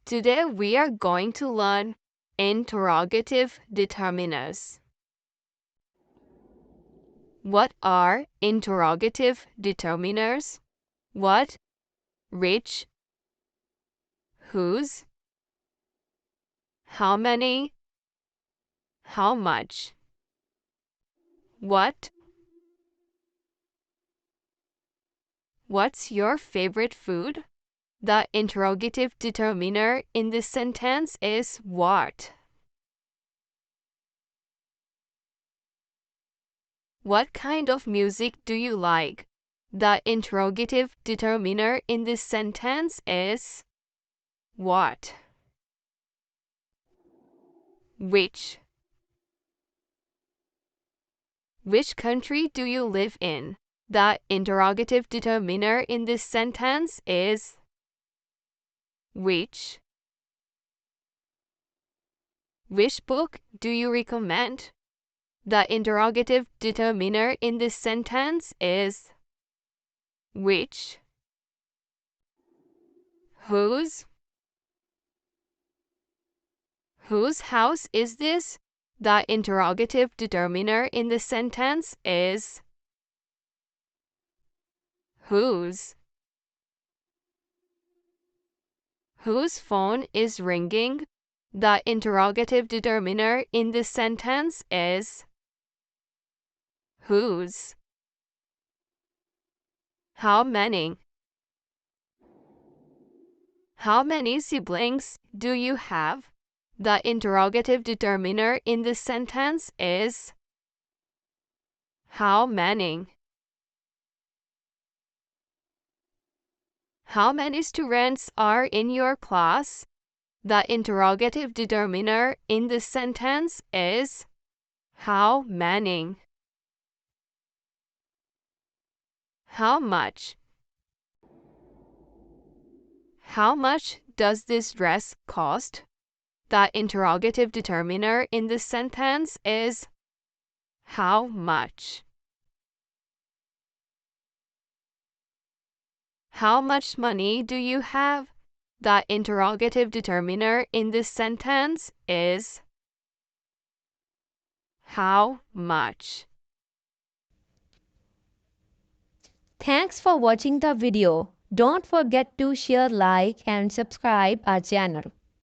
Today we are going to learn interrogative determiners. What are interrogative determiners? What, which, whose, how many, how much. What? What's your favorite food? The interrogative determiner in this sentence is what. What kind of music do you like? The interrogative determiner in this sentence is what. Which? Which country do you live in? The interrogative determiner in this sentence is which. Which book do you recommend? The interrogative determiner in this sentence is which. Whose? Whose house is this? The interrogative determiner in this sentence is whose. Whose phone is ringing? The interrogative determiner in this sentence is whose. How many? How many siblings do you have? The interrogative determiner in this sentence is how many. How many students are in your class? The interrogative determiner in this sentence is how many. How much? How much does this dress cost? The interrogative determiner in this sentence is how much. How much money do you have? The interrogative determiner in this sentence is how much. Thanks for watching the video. Don't forget to share, like and subscribe our channel.